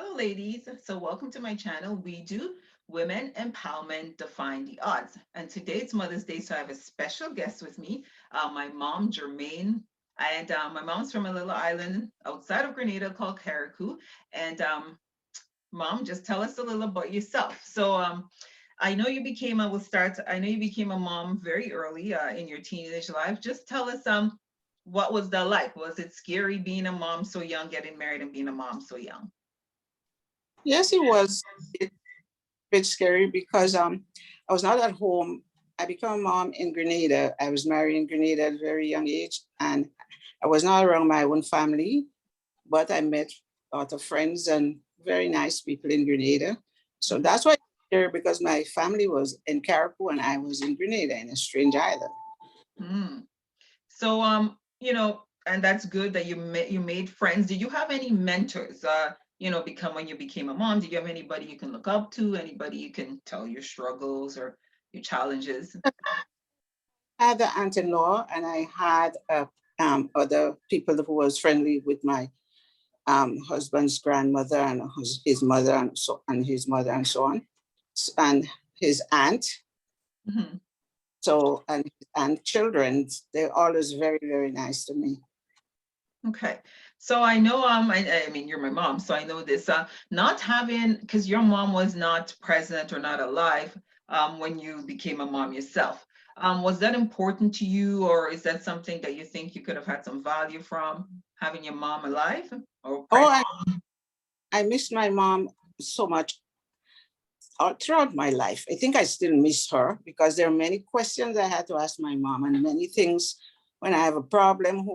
Hello, ladies. So, welcome to my channel. We do women empowerment, define the odds. And today it's Mother's Day, so I have a special guest with me, my mom, Jermaine. And my mom's from a little island outside of Grenada called Carriacou. And mom, just tell us a little about yourself. So, I know you became a, we'll start, I know you became a mom very early in your teenage life. Just tell us what was that like? Was it scary being a mom so young, getting married and being a mom so young? Yes, it was a bit scary because I was not at home. I became a mom in Grenada. I was married in Grenada at a very young age, and I was not around my own family, but I met a lot of friends and very nice people in Grenada. So that's why I'm here, because my family was in Carriacou and I was in Grenada in a strange island. Mm. So, and that's good that you made friends. Did you have any mentors? Become when you became a mom, did you have anybody you can look up to? Anybody you can tell your struggles or your challenges? I had an aunt-in-law, and I had other people who was friendly with my husband's grandmother and his mother and his mother and so on, and his aunt. Mhm. So and children, they're always very, very nice to me. Okay. So I know, I mean, you're my mom, so I know this. Not having, because your mom was not present or not alive, when you became a mom yourself. Was that important to you, or is that something that you think you could have had some value from having your mom alive or Oh, present? I miss my mom so much all throughout my life. I think I still miss her because there are many questions I had to ask my mom, and many things when I have a problem.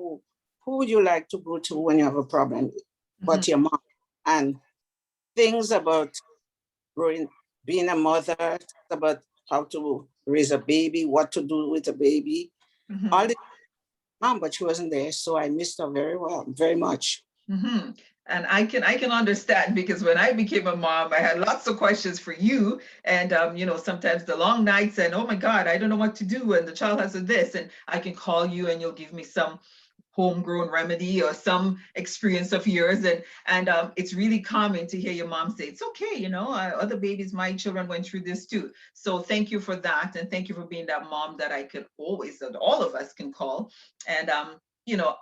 Who would you like to go to when you have a problem? Mhm. But your mom. And things about growing, being a mother, about how to raise a baby, what to do with a baby, all Mhm. the mom, but she wasn't there. So I missed her very well, very much. Hmm. And I can understand because when I became a mom, I had lots of questions for you. And sometimes the long nights and oh my God, I don't know what to do. And the child has a this, and I can call you and you'll give me some homegrown remedy or some experience of yours. And it's really calming to hear your mom say, it's okay, other babies, my children went through this too. So thank you for that. And thank you for being that mom that I could always, that all of us can call. And you know,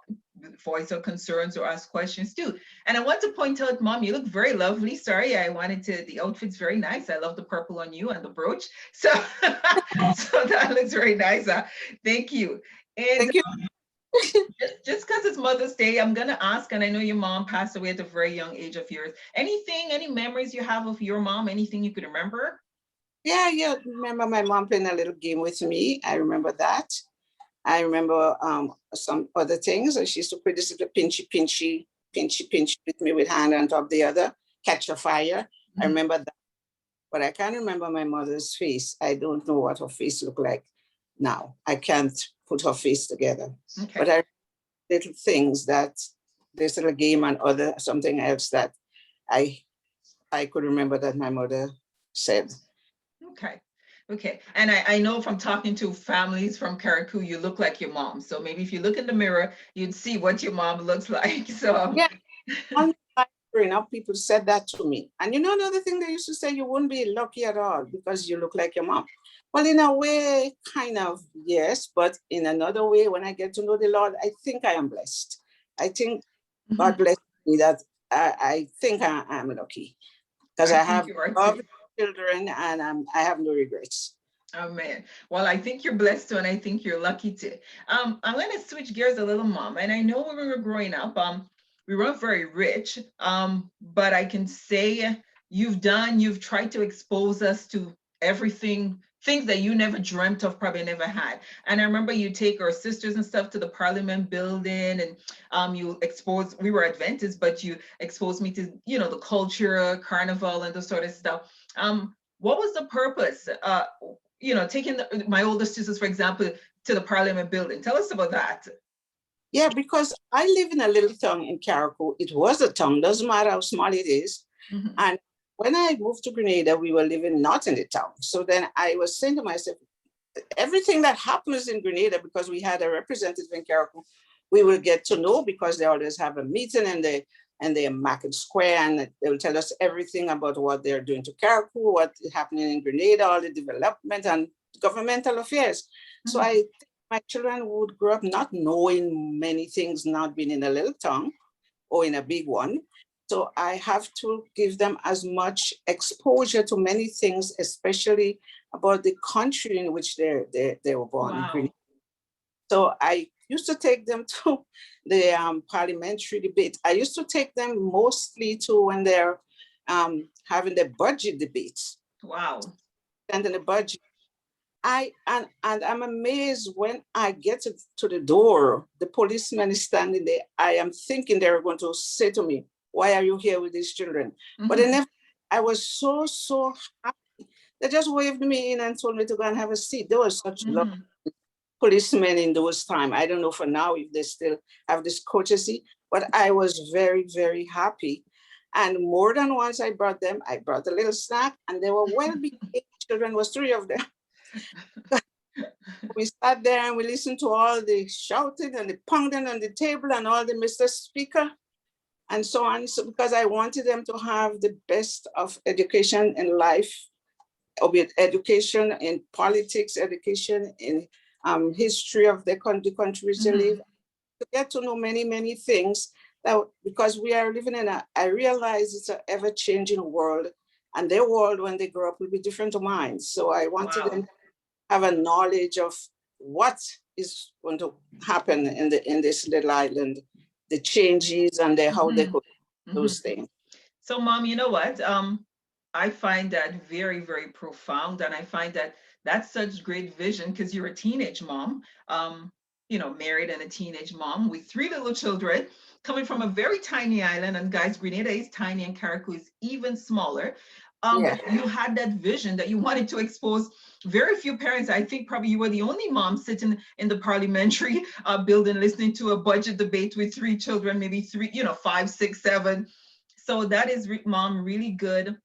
voice our concerns or ask questions too. And I want to point out, Mom, you look very lovely. Sorry, the outfit's very nice. I love the purple on you and the brooch. So, so that looks very nice. Thank you. And Thank you. just because it's Mother's Day, I'm gonna ask, and I know your mom passed away at a very young age of yours. Any memories you have of your mom? Anything you could remember? Yeah, yeah. Remember my mom playing a little game with me. I remember that. I remember some other things. She used to play this little pinchy with me with hand on top of the other, catch a fire. I Mhm. remember that. But I can't remember my mother's face. I don't know what her face looked like now. I can't put her face together. But Okay. I little things that this little game and other something else that I I could remember that my mother said. Okay. Okay. And I know from talking to families from Carriacou, you look like your mom. So maybe if you look in the mirror, you'd see what your mom looks like. So Yeah, all my life growing up, people said that to me. And you know another thing they used to say, you wouldn't be lucky at all because you look like your mom. Well, in a way, kind of, yes, but in another way, when I get to know the Lord, I think I am blessed. I think God mhm, blessed me that I think I'm lucky because I I think have you are too. lovely children and I have no regrets. Oh man. Well, I think you're blessed too, and I think you're lucky too. I'm gonna switch gears a little, Mom. And I know when we were growing up, we weren't very rich. But I can say you've tried to expose us to everything, things that you never dreamt of, probably never had. And I remember you take our sisters and stuff to the Parliament building, and you exposed. We were Adventists, but you exposed me to the culture, carnival, and the sort of stuff. What was the purpose? Taking my older sisters, for example, to the Parliament building. Tell us about that. Yeah, because I live in a little town in Carriacou. It was a town, doesn't matter how small it is. Mhm. And when I moved to Grenada, we were living not in the town. So then I was saying to myself, everything that happens in Grenada, because we had a representative in Carriacou, we will get to know because they always have a meeting and and they're Market Square, and they will tell us everything about what they're doing to Carriacou, what is happening in Grenada, all the development and governmental affairs. So I think my children would grow up not knowing many things, not being in a little town or in a big one. So I have to give them as much exposure to many things, especially about the country in which they were born. Wow. So I used to take them to the parliamentary debate. I used to take them mostly to when they're having the budget debates. Wow. And in the budget, and I'm amazed when I get to the door, the policeman is standing there. I am thinking they're going to say to me, "Why are you here with these children?" But they never. I was so happy. They just waved me in and told me to go and have a seat. There was such love. Policemen in those times. I don't know for now if they still have this courtesy, but I was very, very happy. And more than once I brought a little snack, and they were well-behaved children, was 3 of them. We sat there and we listened to all the shouting and the pounding on the table and all the Mr. Speaker and so on. So because I wanted them to have the best of education in life, with education in politics, education in history of the country which they live, to get to know many, many things. That because we are living in I realize it's an ever-changing world, and their world when they grow up will be different to mine. So I wanted them to have a knowledge of what is going to happen in this little island, the changes and how they could do those things. So, Mom, you know what? I find that very, very profound, and I find that that's such great vision because you're a teenage mom, married and a teenage mom with 3 little children, coming from a very tiny island. And guys, Grenada is tiny and Carriacou is even smaller. But you had that vision that you wanted to expose very few parents. I think probably you were the only mom sitting in the parliamentary building, listening to a budget debate with 3 children, maybe 3, 5, 6, 7. So that is, Mom, really good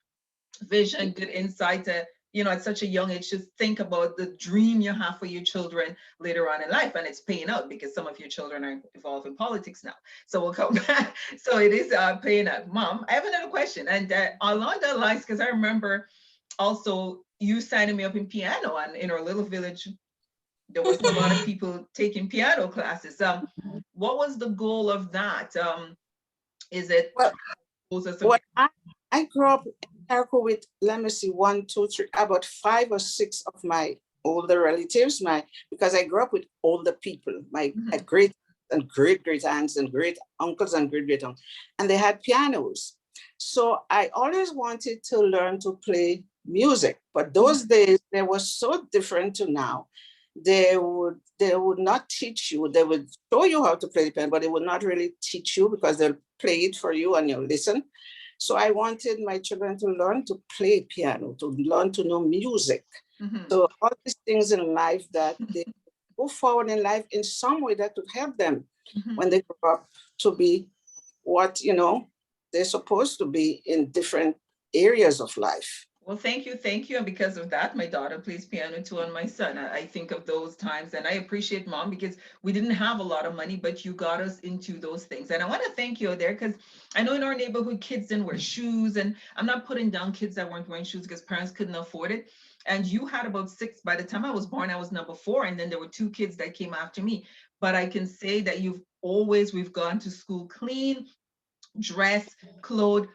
vision, good insight to, at such a young age, just think about the dream you have for your children later on in life. And it's paying out because some of your children are involved in politics now. So we'll come back. So it is paying out. Mom, I have another question. And along that lines, because I remember also you signing me up in piano, and in our little village, there wasn't a lot of people taking piano classes. What was the goal of that? Is it? Well, I grew up in Carriacou with, let me see, 1, 2, 3, about 5 or 6 of my older relatives, because I grew up with older people, my great and great aunts and great uncles and great uncles, and they had pianos. So I always wanted to learn to play music, but those days they were so different to now. They would not teach you. They would show you how to play the piano, but they would not really teach you because they'll play it for you and you'll listen. So I wanted my children to learn to play piano, to learn to know music. So all these things in life that they go forward in life in some way that would help them when they grow up to be what, they're supposed to be in different areas of life. Well, thank you. And because of that, my daughter plays piano too, and my son. I think of those times, and I appreciate, Mom, because we didn't have a lot of money, but you got us into those things. And I want to thank you there, because I know in our neighborhood, kids didn't wear shoes, and I'm not putting down kids that weren't wearing shoes because parents couldn't afford it. And you had about 6. By the time I was born, I was number 4, and then there were 2 kids that came after me. But I can say that we've gone to school clean, dressed, clothed,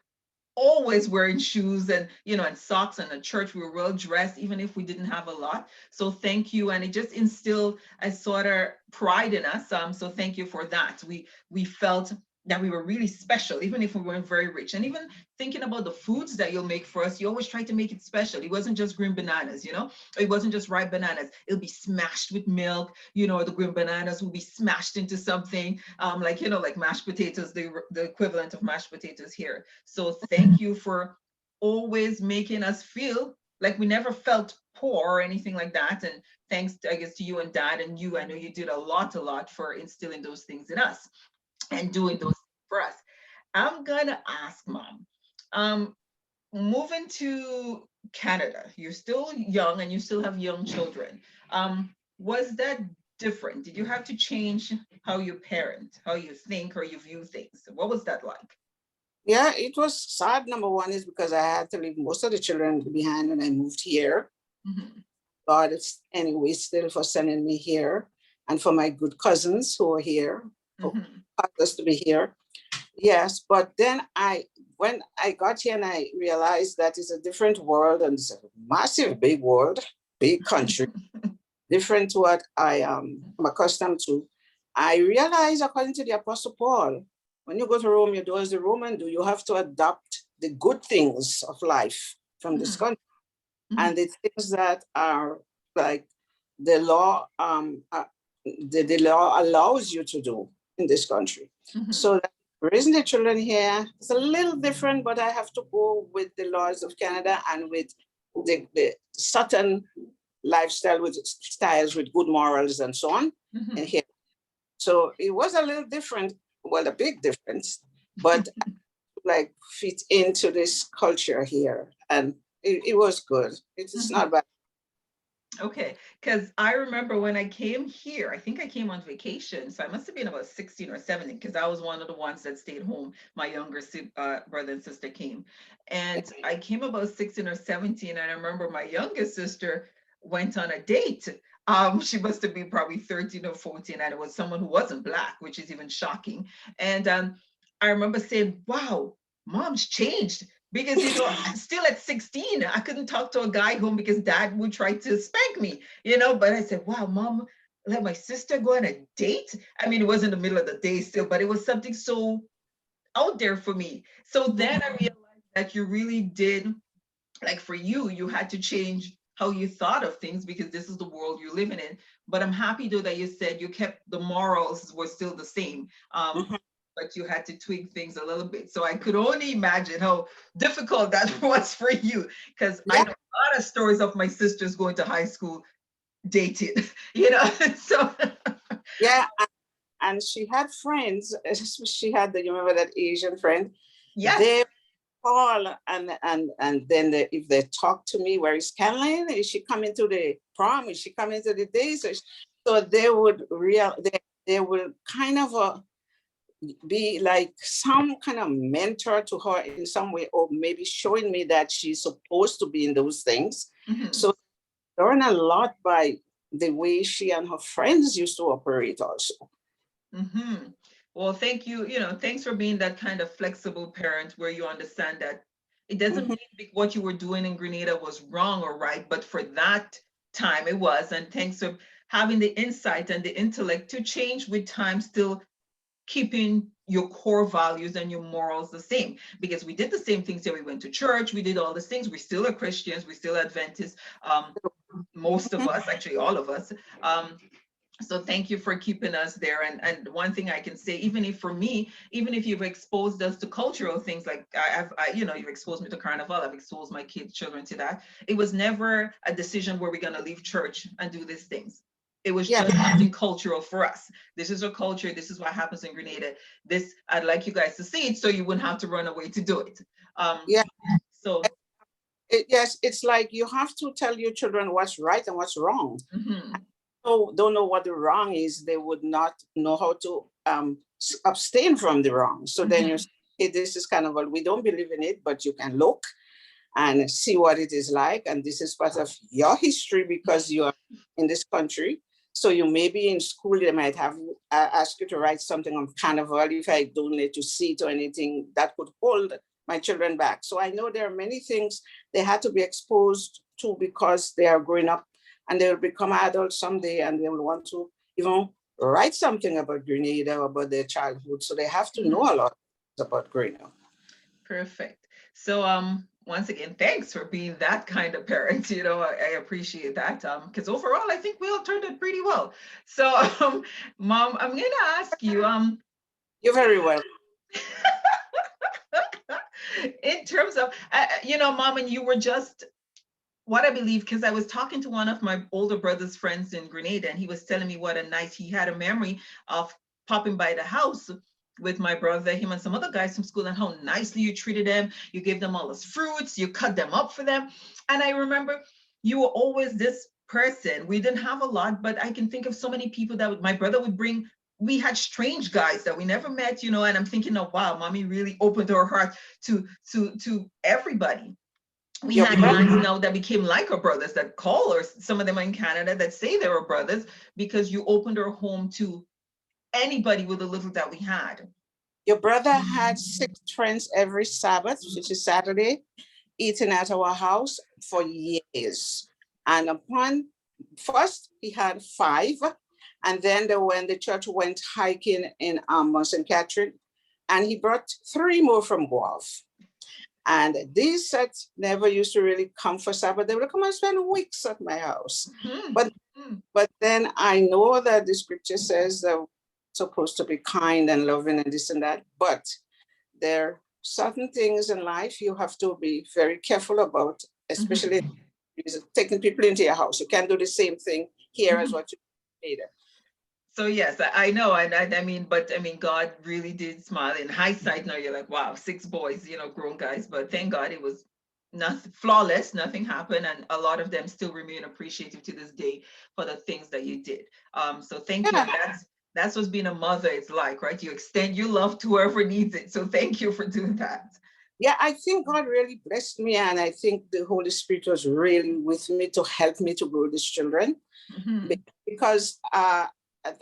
always wearing shoes and and socks, and at church we were well dressed even if we didn't have a lot. So thank you, and it just instilled a sort of pride in us. So thank you for that. We felt that we were really special even if we weren't very rich. And even thinking about the foods that you'll make for us, you always try to make it special. It wasn't just green bananas, it wasn't just ripe bananas. It'll be smashed with milk, the green bananas will be smashed into something like mashed potatoes, the equivalent of mashed potatoes here. So thank you for always making us feel like we never felt poor or anything like that. And thanks, I guess, to you and Dad, and I know you did a lot for instilling those things in us and doing those for us. I'm gonna ask, Mom, moving to Canada, you're still young and you still have young children. Was that different? Did you have to change how you parent, how you think or you view things? What was that like? Yeah, it was sad. Number one is because I had to leave most of the children behind when I moved here. Mhm. God, it's anyway still for sending me here, and for my good cousins who are here, who Mhm. caused us to be here. Yes, but then when I got here and I realized that it's a different world and it's a massive, big world, big country, different to what I am accustomed to. I realized, according to the Apostle Paul, when you go to Rome, you do as the Roman do. You have to adopt the good things of life from this Mhm. country, and Mhm. the things that are like the law, the law allows you to do in this country. Mhm. So raising the children here is a little different, but I have to go with the laws of Canada and with the certain lifestyle with styles with good morals and so on. And Mhm. here, so it was a little different, well, a big difference, but like fit into this culture here, and it was good. It's not Mhm. bad. Okay, because I remember when I came here, I think I came on vacation, so I must have been about 16 or 17, because I was one of the ones that stayed home. My younger brother and sister came, and I came about 16 or 17, and I remember my youngest sister went on a date. She must have been probably 13 or 14, and it was someone who wasn't black, which is even shocking. And I remember saying, "Wow, mom's changed." Because still at 16, I couldn't talk to a guy home because dad would try to spank me, but I said, wow, mom, let my sister go on a date. I mean, it was in the middle of the day still, but it was something so out there for me. So then I realized that you really did, like, for you, you had to change how you thought of things because this is the world you're living in. But I'm happy though that you said you kept the morals were still the same. Mhm. But you had to tweak things a little bit. So I could only imagine how difficult that was for you, because I Yeah, know a lot of stories of my sisters going to high school dated, so yeah, and she had friends. She had you remember that Asian friend? yes. They call and then if they talk to me, where is Caroline? Is she coming to the prom? Is she coming to the day? So they would they will kind of be like some kind of mentor to her in some way, or maybe showing me that she's supposed to be in those things. Mhm. So learn a lot by the way she and her friends used to operate also. Mm-hmm. Well, thank you. Thanks for being that kind of flexible parent where you understand that it doesn't Mhm. mean what you were doing in Grenada was wrong or right, but for that time it was. And thanks for having the insight and the intellect to change with time, still keeping your core values and your morals the same. Because we did the same things here. We went to church, we did all these things. We still are Christians, we still Adventists. Most of Mhm. us, actually all of us. Um, so thank you for keeping us there. And one thing I can say, even if for me, even if you've exposed us to cultural things, like you've exposed me to carnival, I've exposed my children to that. It was never a decision where we're going to leave church and do these things. It was Yeah, just something cultural for us. This is our culture. This is what happens in Grenada. This, I'd like you guys to see it so you wouldn't have to run away to do it. Um, yeah. so, Yes, it's like you have to tell your children what's right and what's wrong. mhm, Don't know what the wrong is, they would not know how to abstain from the wrong. So then you mhm, say, hey, this is kind of what we don't believe in it, but you can look and see what it is like. And this is part of your history because you are in this country. So you may be in school, they might have asked you to write something on carnival. If I don't let you see it or anything, that could hold my children back. So I know there are many things they had to be exposed to because they are growing up and they will become adults someday and they will want to even write something about Grenada, about their childhood. So they have to know mhm. a lot about growing up. Perfect. So once again, thanks for being that kind of parent. I appreciate that. Because overall I think we all turned out pretty well. So Mom, I'm gonna ask you, You're very well. in terms of Mom, and you were just what I believe, because I was talking to one of my older brother's friends in Grenada, and he was telling me what a nice, he had a memory of popping by the house with my brother, him and some other guys from school, and how nicely you treated them. You gave them all those fruits, you cut them up for them. And I remember you were always this person. We didn't have a lot, but I can think of so many people that my brother would bring we had strange guys that we never met, and I'm thinking, oh wow, mommy really opened her heart to everybody. We Your had brother, guys now that became like our brothers, that call, or some of them are in Canada that say they were brothers, because you opened our home to anybody with the little that we had. your brother had 6 friends every Sabbath, which is Saturday, eating at our house for years. And upon first he had 5, and then when the church went hiking in Mount St. Catherine, and he brought 3 more from Guelph. And these sets never used to really come for Sabbath. They would come and spend weeks at my house. Mm-hmm. But then I know that the scripture says that we're supposed to be kind and loving and this and that. But there are certain things in life you have to be very careful about, especially taking people into your house. You can't do the same thing here as what you did. So yes, I know, and I mean, but I mean, God really did smile. In hindsight, now you're like, wow, 6 boys, grown guys. But thank God it was nothing flawless, nothing happened, and a lot of them still remain appreciative to this day for the things that you did. So thank you. And that's what being a mother is like, right? You extend your love to whoever needs it. So thank you for doing that. Yeah, I think God really blessed me, and I think the Holy Spirit was really with me to help me to grow these children. Because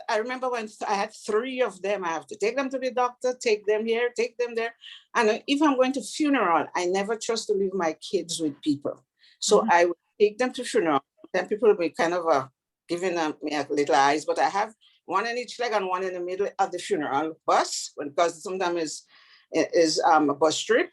I remember when I had 3 of them, I have to take them to the doctor, take them here, take them there. And if I'm going to funeral, I never trust to leave my kids with people. So I would take them to funeral. Then people will be kind of giving me a little eyes, but I have one in each leg and one in the middle of the funeral bus, because sometimes is a bus trip.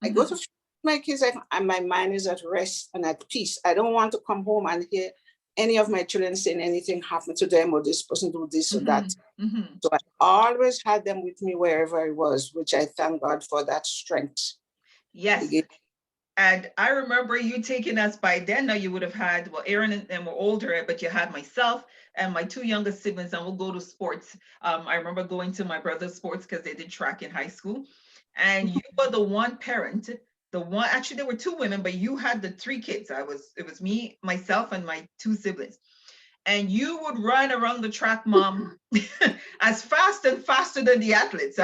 I go to my kids, and my mind is at rest and at peace. I don't want to come home and hear any of my children saying anything happened to them, or this person do this or that. So I always had them with me wherever I was, which I thank God for that strength. Yes. And I remember you taking us. By then, now you would have had, well, Aaron and them were older, but you had myself and my 2 youngest siblings, and we'll go to sports. I remember going to my brother's sports because they did track in high school. And you were the one parent, actually there were 2 women, but you had the 3 kids. It was me, myself, and my 2 siblings. And you would run around the track, Mom, as fast and faster than the athletes.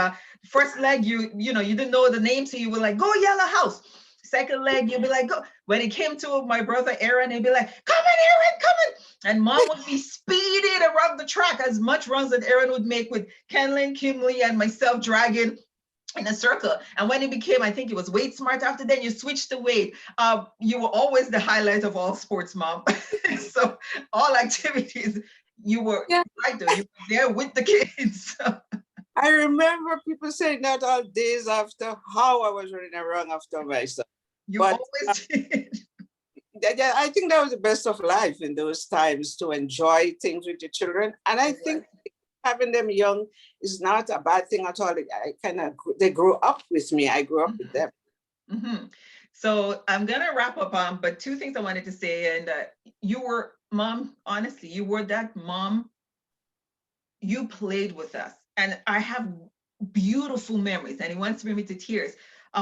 First leg, you didn't know the name, so you were like, go Yellow House. Second leg, you'd be like, go. When it came to my brother Aaron, he'd be like, come on, Aaron, come on. And Mom would be speeding around the track, as much runs that Aaron would make, with Kenlyn, Kimley, and myself dragging in a circle. And when it became, I think it was Weight Smart, after then you switched to weight. You were always the highlight of all sports, Mom. So all activities, you were right there. You were there with the kids. I remember people saying that all days after, how I was running around after myself. You always did. I think that was the best of life in those times, to enjoy things with your children. And I think having them young is not a bad thing at all. They grew up with me. I grew up with them. So I'm gonna wrap up, but 2 things I wanted to say. And you were, Mom, honestly, you were that mom. You played with us, and I have beautiful memories, and it wants to bring me to tears.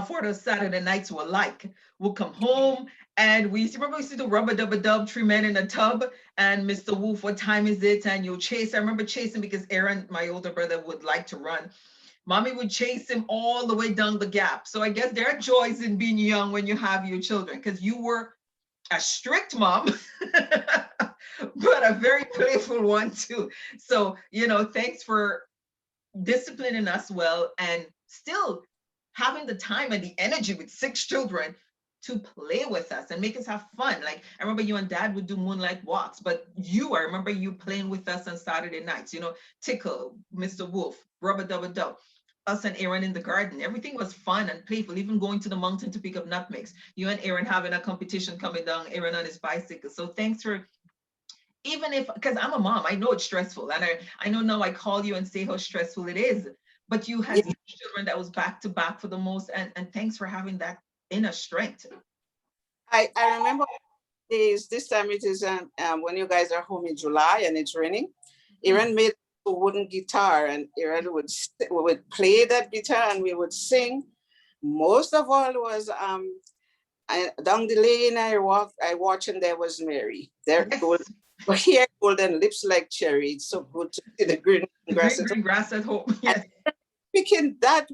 For those Saturday nights were like, we'll come home, and we used to do rubber dubber dub, 3 men in a tub, and Mr. Wolf, what time is it? And you'll chase. I remember chasing, because Aaron, my older brother, would like to run. Mommy would chase him all the way down the gap. So I guess there are joys in being young when you have your children, because you were a strict mom, but a very playful one too. So, thanks for disciplining us well, and still having the time and the energy with 6 children to play with us and make us have fun. Like, I remember you and Dad would do moonlight walks, but I remember you playing with us on Saturday nights, Tickle, Mr. Wolf, Rubber Dubber Dub, us and Aaron in the garden. Everything was fun and playful, even going to the mountain to pick up nutmegs. You and Aaron having a competition coming down, Aaron on his bicycle. So thanks for, even if, because I'm a mom, I know it's stressful. And I know now I call you and say how stressful it is, but you had children that was back to back for the most, and thanks for having that inner strength. I remember this time it is when you guys are home in July and it's raining. Aaron made a wooden guitar, and Aaron would play that guitar and we would sing. Most of all was down the lane I watched, and there was Mary. There, But here, golden lips like cherry. It's so good to see the green The grass green, at home. green grass at home. Yes. Picking that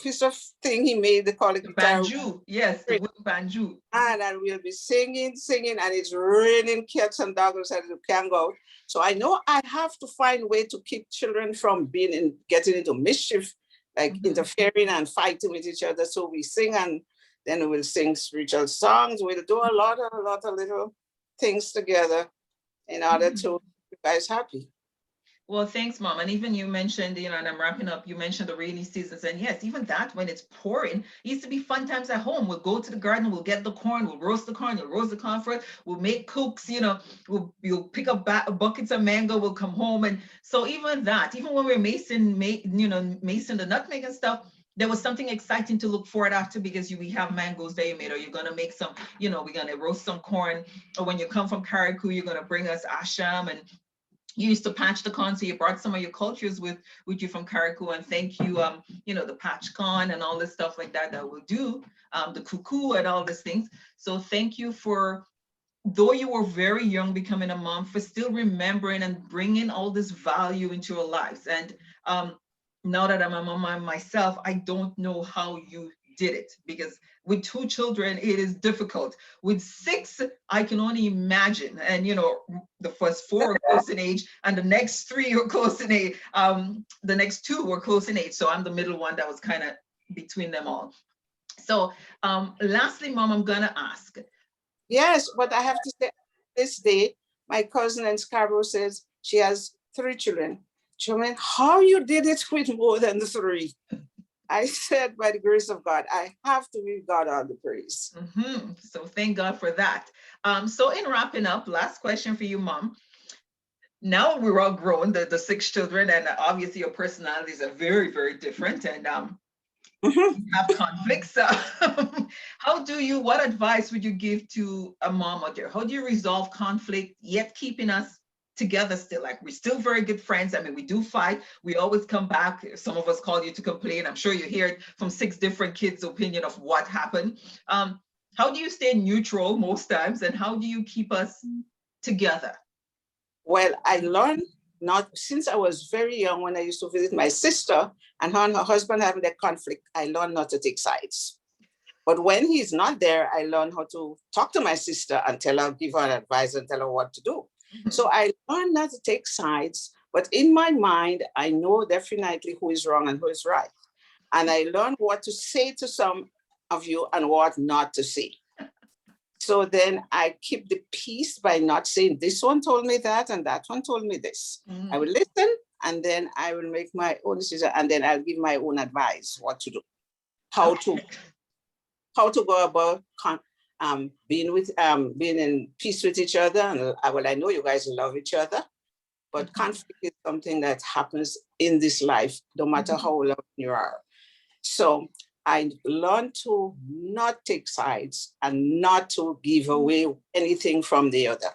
piece of thing he made, they call it The guitar. banjo. Yes, the wood banjo. And we'll be singing, and it's raining cats and dogs and you can't go out. So I know I have to find a way to keep children from getting into mischief, like interfering and fighting with each other. So we sing, and then we'll sing spiritual songs. We'll do a lot of little things together in order to make you guys happy. Well, thanks, Mom. And even you mentioned, and I'm wrapping up, you mentioned the rainy seasons. And yes, even that, when it's pouring, it used to be fun times at home. We'll go to the garden, we'll get the corn, we'll roast the corn, you'll roast the corn for us, we'll make cooks, you'll pick up buckets of mango, we'll come home. And so even that, even when we're macing the nutmeg and stuff, there was something exciting to look forward after, because we have mangoes that you made, or you're going to make some, we're going to roast some corn. Or when you come from Carriacou, you're going to bring us asham, and you used to patch the corn, so you brought some of your cultures with you from Carriacou, and thank you, the patch corn and all this stuff like that we'll do, the cuckoo and all these things. So thank you for, though you were very young becoming a mom, for still remembering and bringing all this value into your lives. And now that I'm a mom myself, I don't know how you did it, because with 2 children, it is difficult. With 6, I can only imagine. And, the first 4 are close in age, and the next 3 are close in age. The next 2 were close in age. So I'm the middle one that was kind of between them all. So lastly, Mom, I'm going to ask. Yes, but I have to say, this day, my cousin in Scarborough says she has 3 children. She went, how you did it with more than 3? I said, by the grace of God, I have to give God all the praise. So thank God for that. So in wrapping up, last question for you, Mom. Now we're all grown, the 6 children, and obviously your personalities are very, very different, and you have conflicts. What advice would you give to a mom out there? How do you resolve conflict, yet keeping us together still? Like, we're still very good friends. I mean, we do fight. We always come back. Some of us call you to complain. I'm sure you hear it from 6 different kids' opinion of what happened. How do you stay neutral most times, and how do you keep us together? Well, I learned, not since I was very young, when I used to visit my sister and her husband having that conflict, I learned not to take sides. But when he's not there, I learned how to talk to my sister and give her advice and tell her what to do. So I learned not to take sides, but in my mind, I know definitely who is wrong and who is right. And I learned what to say to some of you and what not to say. So then I keep the peace by not saying, this one told me that and that one told me this. I will listen, and then I will make my own decision, and then I'll give my own advice, what to do, how to go about being in peace with each other. And I know you guys love each other, but conflict is something that happens in this life, no matter how loving you are. So I learned to not take sides and not to give away anything from the other.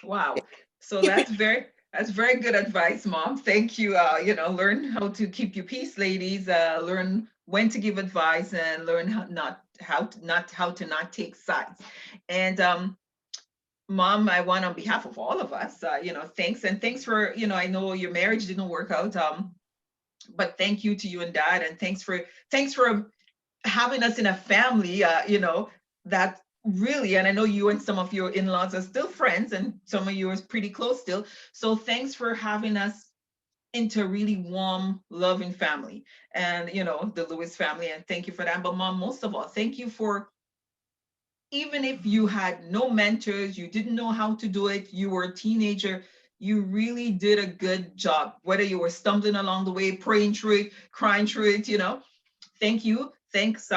Wow. So that's very good advice, Mom. Thank you. Learn how to keep your peace, ladies. Learn when to give advice, and learn how to not take sides. And Mom, I want, on behalf of all of us, thanks for, I know your marriage didn't work out. But thank you to you and Dad, and thanks for having us in a family, that really, and I know you and some of your in-laws are still friends, and some of you are pretty close still. So thanks for having us into a really warm, loving family, and the Lewis family, and thank you for that. But Mom, most of all, thank you for, even if you had no mentors, you didn't know how to do it, you were a teenager, you really did a good job, whether you were stumbling along the way, praying through it, crying through it, Thank you. Thanks.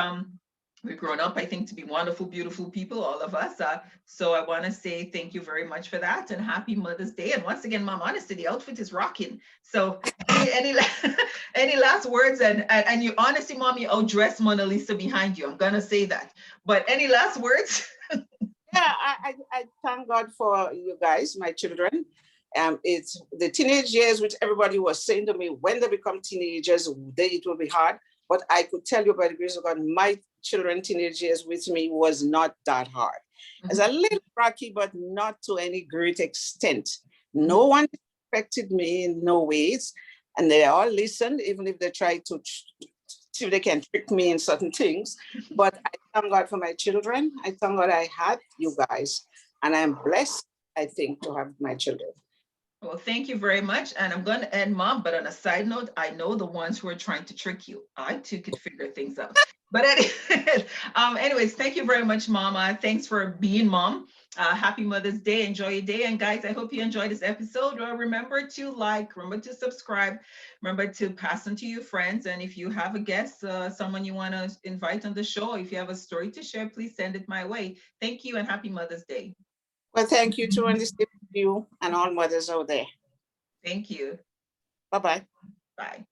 We've grown up, I think, to be wonderful, beautiful people, all of us. So I want to say thank you very much for that, and happy Mother's Day. And once again, Mom, honestly, the outfit is rocking. So any last words? And you, honestly, Mom, you outdress Mona Lisa behind you. I'm going to say that. But any last words? Yeah, I thank God for you guys, my children. It's the teenage years, which everybody was saying to me, when they become teenagers, it will be hard. But I could tell you by the grace of God, my children, teenage years with me was not that hard. It's a little rocky, but not to any great extent. No one affected me in no ways. And they all listened, even if they tried to see if they can trick me in certain things. But I thank God for my children. I thank God I had you guys. And I'm blessed, I think, to have my children. Well, thank you very much. And I'm going to end, Mom, but on a side note, I know the ones who are trying to trick you. I too could figure things out. But anyways, thank you very much, Mama. Thanks for being Mom. Happy Mother's Day. Enjoy your day. And guys, I hope you enjoyed this episode. Remember to like, remember to subscribe, remember to pass on to your friends. And if you have a guest, someone you want to invite on the show, if you have a story to share, please send it my way. Thank you and happy Mother's Day. Well, thank you to you and all mothers out there. Thank you. Bye-bye. Bye.